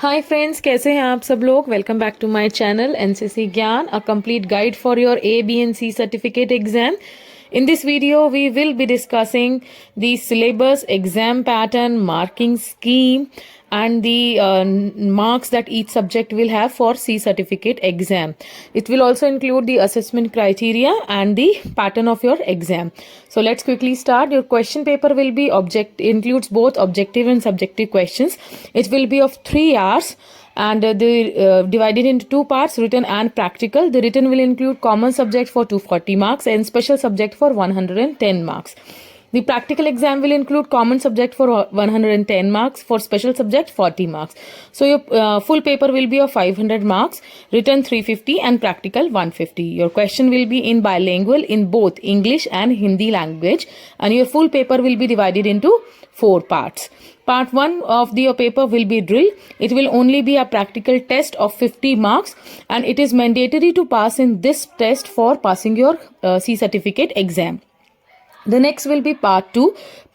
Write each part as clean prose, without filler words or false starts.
Hi friends, कैसे हैं आप सब लोग। Welcome back to my channel NCC Gyan, a complete guide for your A, B and C certificate exam. In this video, we will be discussing the syllabus, exam pattern, marking scheme, and the marks that each subject will have for C certificate exam. It will also include the assessment criteria and the pattern of your exam. So let's quickly start. Your question paper will be includes both objective and subjective questions. It will be of 3 hours and divided into 2 parts, written and practical. The written will include common subject for 240 marks and special subject for 110 marks. The practical exam will include common subject for 110 marks, for special subject 40 marks. So your full paper will be of 500 marks, written 350 and practical 150. Your question will be in bilingual in both English and Hindi language, and your full paper will be divided into 4 parts. Part 1 of your paper will be drill. It will only be a practical test of 50 marks, and it is mandatory to pass in this test for passing your C certificate exam. The next will be part 2.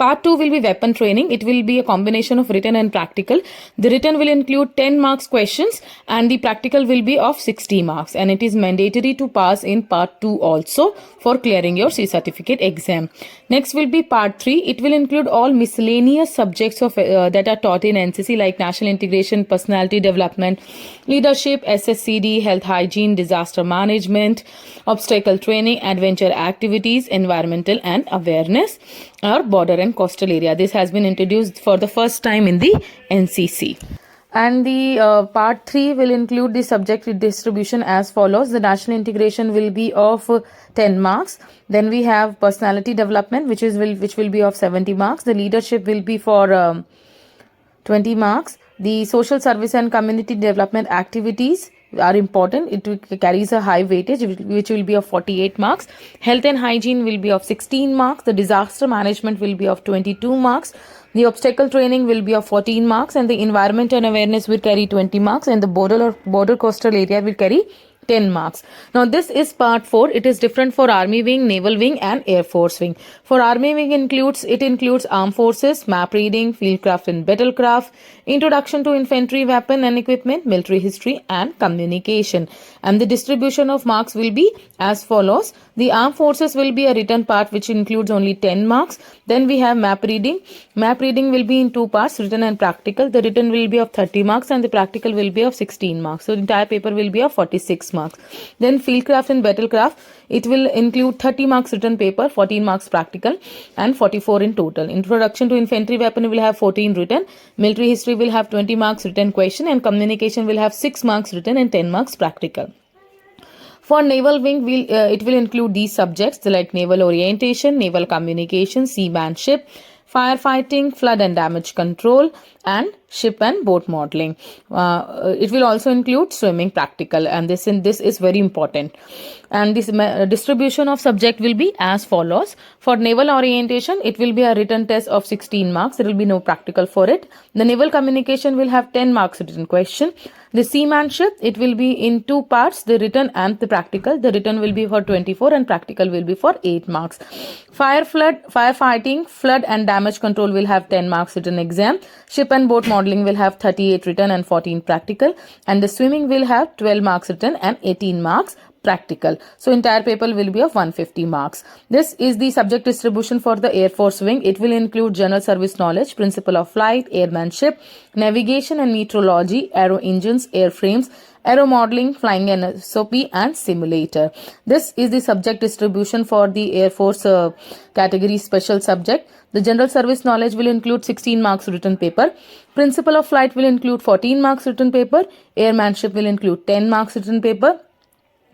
Part 2 will be weapon training. It will be a combination of written and practical. The written will include 10 marks questions and the practical will be of 60 marks, and it is mandatory to pass in part 2 also for clearing your C certificate exam. Next will be part 3. It will include all miscellaneous subjects of that are taught in NCC, like national integration, personality development, leadership, SSCD, health hygiene, disaster management, obstacle training, adventure activities, environmental and awareness, or border and coastal area. This has been introduced for the first time in the NCC. And the part 3 will include the subject distribution as follows. The national integration will be of 10 marks. Then we have personality development, which will be of 70 marks. The leadership will be for 20 marks. The social service and community development activities are important. It carries a high weightage, which will be of 48 marks. Health and hygiene will be of 16 marks. The disaster management will be of 22 marks. The obstacle training will be of 14 marks, and the environment and awareness will carry 20 marks, and the border coastal area will carry 10 marks. Now this is part 4. It is different for Army Wing, Naval Wing and Air Force Wing. For Army Wing includes Armed Forces, map reading, fieldcraft and battlecraft, introduction to infantry weapon and equipment, military history and communication. And the distribution of marks will be as follows. The Armed Forces will be a written part which includes only 10 marks. Then we have map reading. Map reading will be in 2 parts, written and practical. The written will be of 30 marks and the practical will be of 16 marks. So the entire paper will be of 46 marks. Then fieldcraft and battlecraft, it will include 30 marks written paper, 14 marks practical and 44 in total. Introduction to infantry weapon will have 14 written. Military history will have 20 marks written question, and communication will have 6 marks written and 10 marks practical. For Naval Wing, it will include these subjects like naval orientation, naval communication, seamanship, firefighting, flood and damage control, and ship and boat modeling. It will also include swimming practical, and this is very important. And this distribution of subject will be as follows. For naval orientation, it will be a written test of 16 marks. There will be no practical for it. The naval communication will have 10 marks written question. The seamanship, it will be in 2 parts, the written and the practical. The written will be for 24 and practical will be for 8 marks. Firefighting, flood and damage control will have 10 marks written exam. Ship and boat modeling will have 38 written and 14 practical. And the swimming will have 12 marks written and 18 marks practical. So entire paper will be of 150 marks. This is the subject distribution for the Air Force Wing. It will include general service knowledge, principle of flight, airmanship, navigation and meteorology, aero engines, airframes, aero modeling, flying and SOP and simulator. This is the subject distribution for the Air Force category special subject. The general service knowledge will include 16 marks written paper. Principle of flight will include 14 marks written paper. Airmanship will include 10 marks written paper.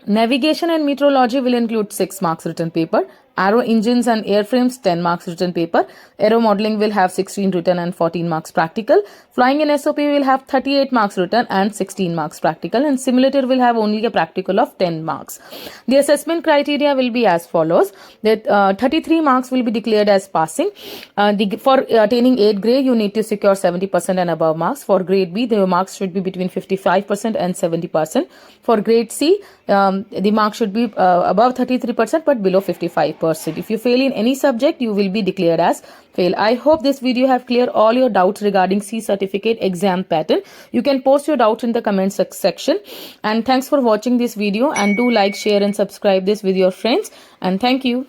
Navigation and meteorology will include 6 marks written paper. Aero engines and airframes 10 marks written paper. Aero modeling will have 16 written and 14 marks practical. Flying in SOP will have 38 marks written and 16 marks practical, and simulator will have only a practical of 10 marks. The assessment criteria will be as follows. That 33 marks will be declared as passing. For attaining 8th grade, you need to secure 70% and above marks. For grade B, the marks should be between 55% and 70%. For grade C, the marks should be above 33% but below 55%. 100%. If you fail in any subject, you will be declared as fail. I hope this video have cleared all your doubts regarding C Certificate exam pattern. You can post your doubts in the comment section. And thanks for watching this video, and do like, share and subscribe this with your friends. And thank you.